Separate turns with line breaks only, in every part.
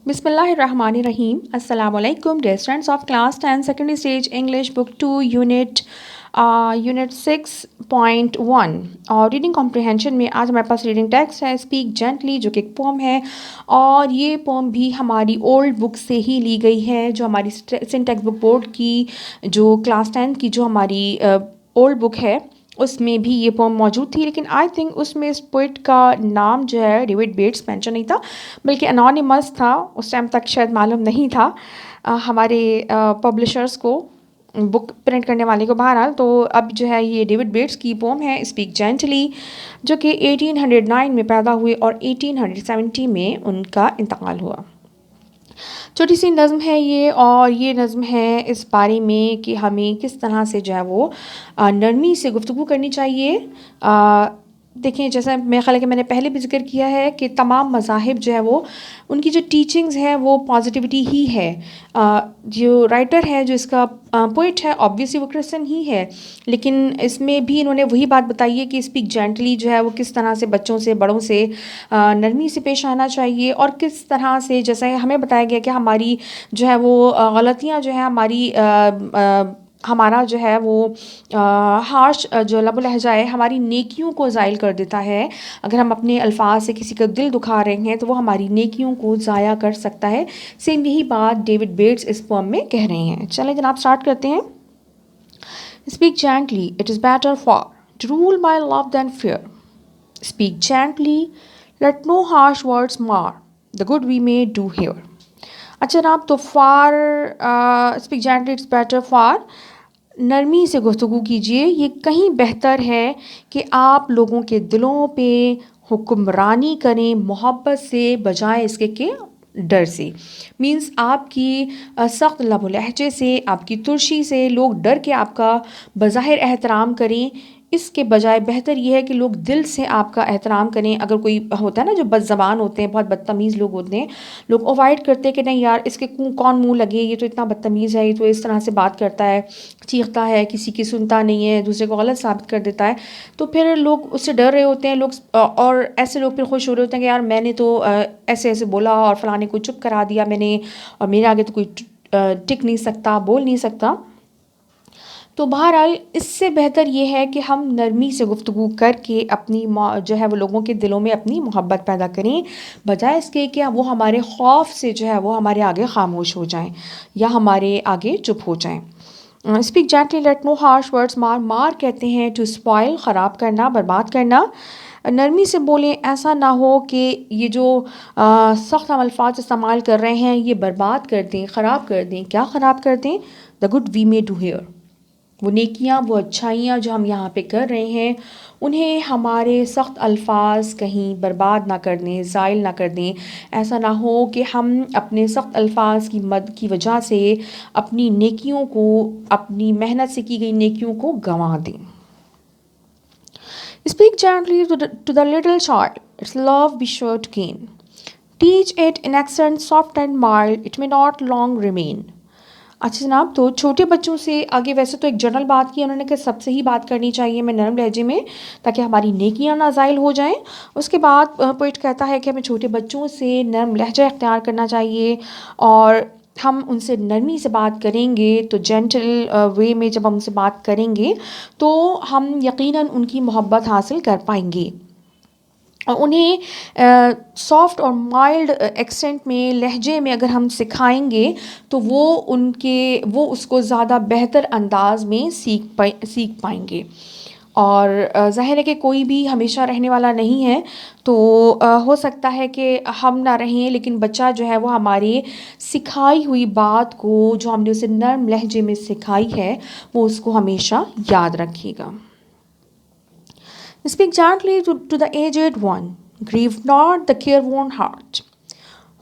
بسم اللہ الرحمن الرحیم. السلام علیکم dear students of class 10 secondary stage English book 2 unit 6.1 اور ریڈنگ کمپریہنشن میں آج ہمارے پاس ریڈنگ ٹیکسٹ ہے اسپیک جینٹلی جو کہ ایک پوم ہے اور یہ پوم بھی ہماری اولڈ بک سے ہی لی گئی ہے جو ہماری سنٹیکس بک بورڈ کی جو کلاس 10 کی جو ہماری اولڈ بک ہے اس میں بھی یہ پوم موجود تھی، لیکن آئی تھنک اس میں اس پوئٹ کا نام جو ہے ڈیوڈ بیٹس مینشن نہیں تھا بلکہ انونیمس تھا. اس ٹائم تک شاید معلوم نہیں تھا ہمارے پبلشرز کو، بک پرنٹ کرنے والے کو. بہرحال تو اب جو ہے یہ ڈیوڈ بیٹس کی پوم ہے اسپیک جینٹلی جو کہ 1809 میں پیدا ہوئے اور 1870 میں ان کا انتقال ہوا. چھوٹی سی نظم ہے یہ، اور یہ نظم ہے اس بارے میں کہ ہمیں کس طرح سے جو ہے وہ نرمی سے گفتگو کرنی چاہیے. دیکھیں جیسا میرے خیال ہے کہ میں نے پہلے بھی ذکر کیا ہے کہ تمام مذاہب جو ہے وہ ان کی جو ٹیچنگز ہے وہ پازیٹیوٹی ہی ہے. جو رائٹر ہے جو اس کا پوئٹ ہے آبویسلی وہ کرسچن ہی ہے، لیکن اس میں بھی انہوں نے وہی بات بتائی ہے کہ اسپیک جینٹلی جو ہے وہ کس طرح سے بچوں سے بڑوں سے نرمی سے پیش آنا چاہیے، اور کس طرح سے جیسا ہمیں بتایا گیا کہ ہماری جو ہے وہ غلطیاں جو ہے ہمارا جو ہے وہ ہارش جو لب و لہجہ ہے ہماری نیکیوں کو زائل کر دیتا ہے. اگر ہم اپنے الفاظ سے کسی کا دل دکھا رہے ہیں تو وہ ہماری نیکیوں کو ضائع کر سکتا ہے. سیم یہی بات ڈیوڈ بیٹس اس پوم میں کہہ رہے ہیں. چلیں جناب اسٹارٹ کرتے ہیں. Speak gently, it is better far to rule by love than fear. Speak gently, let no harsh words mar the good we may do here. اچھا جناب، تو for speak gently it's better for, نرمی سے گفتگو کیجیے، یہ کہیں بہتر ہے کہ آپ لوگوں کے دلوں پہ حکمرانی کریں محبت سے بجائے اس کے کہ ڈر سے. مینس آپ کی سخت لب و لہجے سے، آپ کی ترشی سے لوگ ڈر کے آپ کا بظاہر احترام کریں، اس کے بجائے بہتر یہ ہے کہ لوگ دل سے آپ کا احترام کریں. اگر کوئی ہوتا ہے نا جو بد زبان ہوتے ہیں، بہت بدتمیز لوگ ہوتے ہیں، لوگ اوائڈ کرتے ہیں کہ نہیں یار اس کے کون منہ لگے، یہ تو اتنا بدتمیز ہے، یہ تو اس طرح سے بات کرتا ہے، چیختا ہے، کسی کی سنتا نہیں ہے، دوسرے کو غلط ثابت کر دیتا ہے. تو پھر لوگ اس سے ڈر رہے ہوتے ہیں لوگ، اور ایسے لوگ پھر خوش ہو رہے ہوتے ہیں کہ یار میں نے تو ایسے ایسے بولا اور فلاں کو چپ کرا دیا میں نے، اور میرے آگے تو کوئی ٹک نہیں سکتا، بول نہیں سکتا. تو بہرحال اس سے بہتر یہ ہے کہ ہم نرمی سے گفتگو کر کے اپنی جو ہے وہ لوگوں کے دلوں میں اپنی محبت پیدا کریں، بجائے اس کے کہ وہ ہمارے خوف سے جو ہے وہ ہمارے آگے خاموش ہو جائیں یا ہمارے آگے چپ ہو جائیں. اسپیک جینٹلی لیٹ نو ہارش ورڈس مار کہتے ہیں ٹو اسپوائل، خراب کرنا، برباد کرنا. نرمی سے بولیں، ایسا نہ ہو کہ یہ جو سخت ہم الفاظ استعمال کر رہے ہیں یہ برباد کر دیں، خراب کر دیں. کیا خراب کر دیں؟ The good we may do here, وہ نیکیاں، وہ اچھائیاں جو ہم یہاں پہ کر رہے ہیں انہیں ہمارے سخت الفاظ کہیں برباد نہ کر دیں، زائل نہ کر دیں. ایسا نہ ہو کہ ہم اپنے سخت الفاظ کی وجہ سے اپنی نیکیوں کو، اپنی محنت سے کی گئی نیکیوں کو گنوا دیں. Speak gently to the little child, its love be sure to gain. Teach it in accent soft and mild, it may not long remain. اچھا جناب، تو چھوٹے بچوں سے آگے ویسے تو ایک جنرل بات کی انہوں نے کہ سب سے ہی بات کرنی چاہیے میں نرم لہجے میں تاکہ ہماری نیکیاں نہ زائل ہو جائیں. اس کے بعد پوئٹ کہتا ہے کہ ہمیں چھوٹے بچوں سے نرم لہجہ اختیار کرنا چاہیے، اور ہم ان سے نرمی سے بات کریں گے تو جینٹل وے میں جب ہم ان سے بات کریں گے تو ہم یقیناً ان کی محبت حاصل کر پائیں گے. اور انہیں سافٹ اور مائلڈ ایکسنٹ میں، لہجے میں اگر ہم سکھائیں گے تو وہ اس کو زیادہ بہتر انداز میں سیکھ پائیں گے. اور ظاہر ہے کہ کوئی بھی ہمیشہ رہنے والا نہیں ہے، تو ہو سکتا ہے کہ ہم نہ رہیں لیکن بچہ جو ہے وہ ہماری سکھائی ہوئی بات کو، جو ہم نے اسے نرم لہجے میں سکھائی ہے، وہ اس کو ہمیشہ یاد رکھے گا. Speak gently to the aged one, grieve not the careworn heart,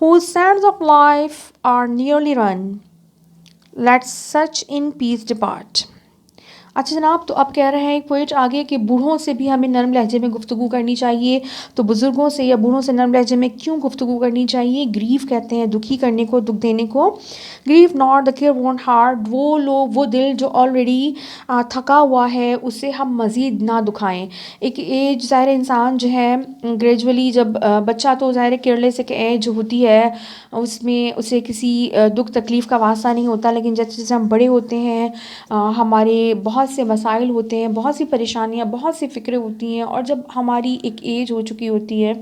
whose sands of life are nearly run, let such in peace depart. اچھا جناب، تو اب کہہ رہے ہیں ایک پوئٹ آگے کہ بوڑھوں سے بھی ہمیں نرم لہجے میں گفتگو کرنی چاہیے. تو بزرگوں سے یا بوڑھوں سے نرم لہجے میں کیوں گفتگو کرنی چاہیے؟ گریف کہتے ہیں دکھی کرنے کو، دکھ دینے کو. گریف ناٹ دا کیئر وون ہارٹ، وہ دل جو آلریڈی تھکا ہوا ہے اسے ہم مزید نہ دکھائیں. ایک ایج ظاہر انسان جو ہے گریجولی، جب بچہ تو ظاہر کیئرلیس ایک ایج ہوتی ہے، اس میں اسے کسی دکھ تکلیف کا واسطہ نہیں ہوتا. لیکن جیسے جیسے ہم بڑے ہوتے ہیں ہمارے بہت سے مسائل ہوتے ہیں، بہت سی پریشانیاں، بہت سی فکریں ہوتی ہیں، اور جب ہماری ایک ایج ہو چکی ہوتی ہے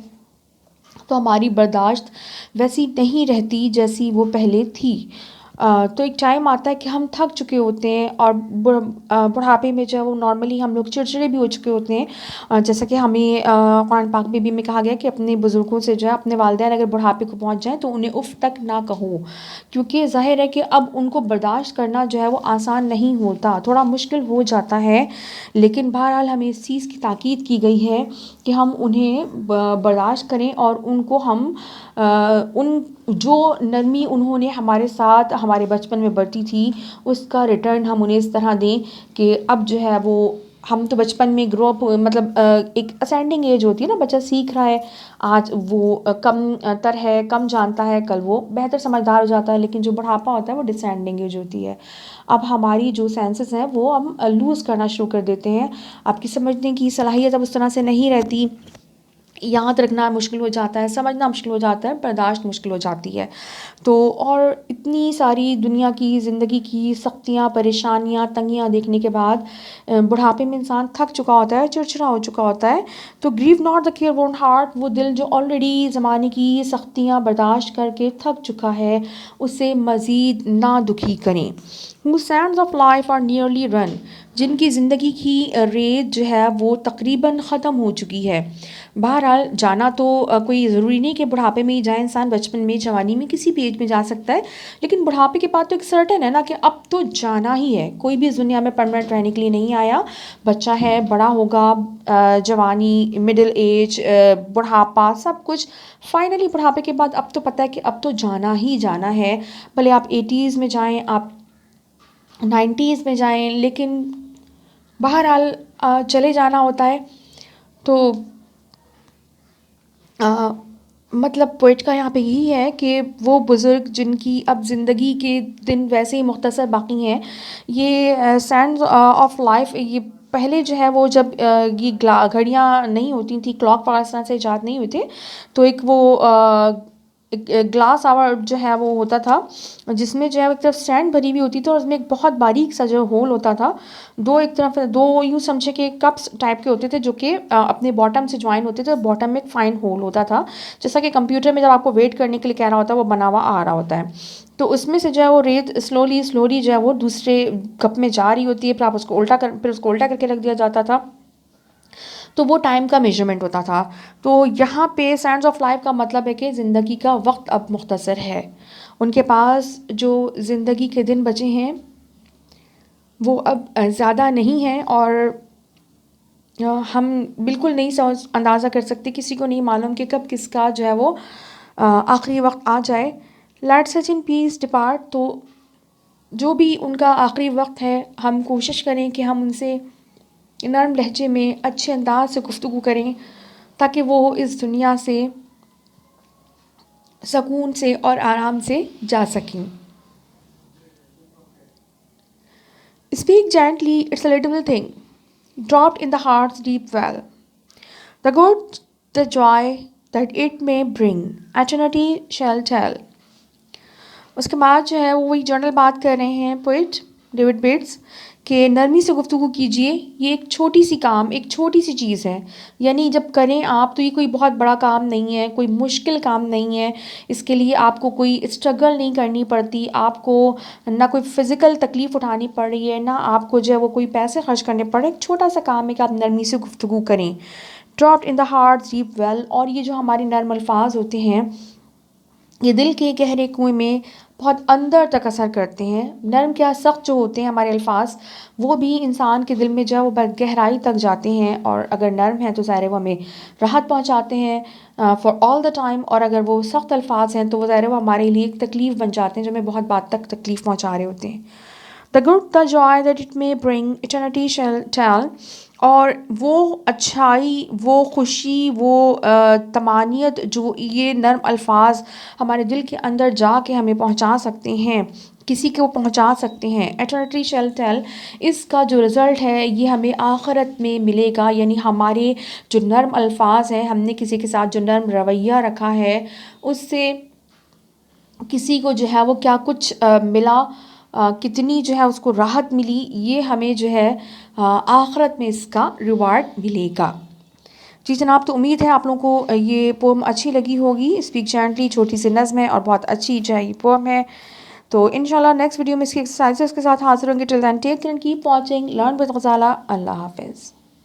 تو ہماری برداشت ویسی نہیں رہتی جیسی وہ پہلے تھی. تو ایک ٹائم آتا ہے کہ ہم تھک چکے ہوتے ہیں، اور بڑھاپے میں جو ہے وہ نارملی ہم لوگ چڑچڑے بھی ہو چکے ہوتے ہیں. جیسا کہ ہمیں قرآن پاک میں بھی میں کہا گیا کہ اپنے بزرگوں سے جو ہے، اپنے والدین اگر بڑھاپے کو پہنچ جائیں تو انہیں اف تک نہ کہو، کیونکہ ظاہر ہے کہ اب ان کو برداشت کرنا جو ہے وہ آسان نہیں ہوتا، تھوڑا مشکل ہو جاتا ہے. لیکن بہرحال ہمیں اس چیز کی تاکید کی گئی ہے کہ ہم انہیں برداشت کریں، اور ان کو ہم ان جو نرمی انہوں نے ہمارے ساتھ ہمارے بچپن میں برتی تھی اس کا ریٹرن ہم انہیں اس طرح دیں کہ اب جو ہے وہ ہم تو بچپن میں گرو اپ، مطلب ایک اسینڈنگ ایج ہوتی ہے نا، بچہ سیکھ رہا ہے، آج وہ کم تر ہے، کم جانتا ہے، کل وہ بہتر سمجھدار ہو جاتا ہے. لیکن جو بڑھاپا ہوتا ہے وہ ڈسینڈنگ ایج ہوتی ہے. اب ہماری جو سینسز ہیں وہ ہم لوز کرنا شروع کر دیتے ہیں، آپ کی سمجھنے کی صلاحیت اب اس طرح سے نہیں رہتی، یاد رکھنا مشکل ہو جاتا ہے، سمجھنا مشکل ہو جاتا ہے، برداشت مشکل ہو جاتی ہے. تو اور اتنی ساری دنیا کی زندگی کی سختیاں، پریشانیاں، تنگیاں دیکھنے کے بعد بڑھاپے میں انسان تھک چکا ہوتا ہے، چڑچڑا ہو چکا ہوتا ہے. تو گریو ناٹ دا کیئر وون ہارٹ، وہ دل جو آلریڈی زمانے کی سختیاں برداشت کر کے تھک چکا ہے اسے مزید نہ دکھی کریں. whose sands of life are nearly run، جن کی زندگی کی ریت جو ہے وہ تقریباً ختم ہو چکی ہے. بہرحال جانا تو کوئی ضروری نہیں کہ بڑھاپے میں ہی جائے انسان، بچپن میں، جوانی میں، کسی بھی ایج میں جا سکتا ہے. لیکن بڑھاپے کے بعد تو ایک سرٹن ہے نا کہ اب تو جانا ہی ہے. کوئی بھی اس دنیا میں پرماننٹ رہنے کے لیے نہیں آیا، بچہ ہے، بڑا ہوگا، جوانی، مڈل ایج، بڑھاپا، سب کچھ فائنلی بڑھاپے کے بعد اب تو پتہ ہے کہ اب تو جانا ہی جانا ہے. بھلے آپ 80s میں جائیں، آپ 90s میں جائیں، لیکن بہرحال چلے جانا ہوتا ہے. تو مطلب پوئٹ کا یہاں پہ یہی ہے کہ وہ بزرگ جن کی اب زندگی کے دن ویسے ہی مختصر باقی ہیں، یہ سینڈز آف لائف، یہ پہلے جو ہے وہ جب یہ گھڑیاں نہیں ہوتی تھیں، کلاک وغیرہ اس طرح سے ایجاد نہیں ہوئے تھے، تو ایک وہ ایک گلاس آور جو ہے وہ ہوتا تھا، جس میں جو ہے ایک طرف سینڈ بھری ہوئی ہوتی تھی، اور اس میں ایک بہت باریک سا جو ہول ہوتا تھا. ایک طرف دو یوں سمجھے کہ کپس ٹائپ کے ہوتے تھے جو کہ اپنے باٹم سے جوائن ہوتے تھے، اور باٹم میں ایک فائن ہول ہوتا تھا، جیسا کہ کمپیوٹر میں جب آپ کو ویٹ کرنے کے لیے کہہ رہا ہوتا ہے وہ بنا ہوا آ رہا ہوتا ہے. تو اس میں سے جو ہے وہ ریت سلولی جو ہے وہ دوسرے کپ میں جا رہی ہوتی ہے، پھر اس کو الٹا کر کے رکھ دیا جاتا تھا. تو وہ ٹائم کا میجرمنٹ ہوتا تھا. تو یہاں پہ سینڈز آف لائف کا مطلب ہے کہ زندگی کا وقت اب مختصر ہے. ان کے پاس جو زندگی کے دن بچے ہیں وہ اب زیادہ نہیں ہیں، اور ہم بالکل نہیں اندازہ کر سکتے، کسی کو نہیں معلوم کہ کب کس کا جو ہے وہ آخری وقت آ جائے. لیٹ سچ ان پیس ڈپارٹ. تو جو بھی ان کا آخری وقت ہے، ہم کوشش کریں کہ ہم ان سے نرم لہجے میں اچھے انداز سے گفتگو کریں تاکہ وہ اس دنیا سے سکون سے اور آرام سے جا سکیں. Speak gently, it's a little thing, dropped in the heart's deep well. The good, the joy that it may bring, eternity shall tell. اس کے بعد جو ہے وہ وہی جنرل بات کر رہے ہیں پوئٹ ڈیوڈ بیٹس کہ نرمی سے گفتگو کیجئے، یہ ایک چھوٹی سی کام، ایک چھوٹی سی چیز ہے. یعنی جب کریں آپ تو یہ کوئی بہت بڑا کام نہیں ہے، کوئی مشکل کام نہیں ہے، اس کے لیے آپ کو کوئی اسٹرگل نہیں کرنی پڑتی، آپ کو نہ کوئی فزیکل تکلیف اٹھانی پڑ رہی ہے، نہ آپ کو جو ہے وہ کوئی پیسے خرچ کرنے پڑ رہے. ایک چھوٹا سا کام ہے کہ آپ نرمی سے گفتگو کریں. Dropped in the heart deep well. اور یہ جو ہمارے نرم الفاظ ہوتے ہیں یہ دل کے گہرے کنویں میں بہت اندر تک اثر کرتے ہیں. نرم کیا سخت جو ہوتے ہیں ہمارے الفاظ، وہ بھی انسان کے دل میں جو ہے وہ بہت گہرائی تک جاتے ہیں، اور اگر نرم ہیں تو ظاہر ہے وہ ہمیں راحت پہنچاتے ہیں فار آل دا ٹائم، اور اگر وہ سخت الفاظ ہیں تو وہ ظاہر ہے وہ ہمارے لیے ایک تکلیف بن جاتے ہیں جو ہمیں بہت بات تک تکلیف پہنچا رہے ہوتے ہیں. The good, the joy that it may bring, eternity shall tell. اور وہ اچھائی، وہ خوشی، وہ طمانینت جو یہ نرم الفاظ ہمارے دل کے اندر جا کے ہمیں پہنچا سکتے ہیں، کسی کو پہنچا سکتے ہیں، ایٹرنیٹی شیل ٹیل، اس کا جو رزلٹ ہے یہ ہمیں آخرت میں ملے گا. یعنی ہمارے جو نرم الفاظ ہیں، ہم نے کسی کے ساتھ جو نرم رویہ رکھا ہے، اس سے کسی کو جو ہے وہ کیا کچھ ملا، کتنی جو ہے اس کو راحت ملی، یہ ہمیں جو ہے آخرت میں اس کا ریوارڈ ملے گا. جی جناب، تو امید ہے آپ لوگوں کو یہ پوم اچھی لگی ہوگی. اسپیک جینٹلی چھوٹی سی نظم ہے اور بہت اچھی جو ہے یہ پوم ہے. تو انشاءاللہ نیکسٹ ویڈیو میں اس کی ایکسرسائزز کے ساتھ حاضر ہوں گے. Till then take care, keep watching, learn with Ghazala. اللہ حافظ.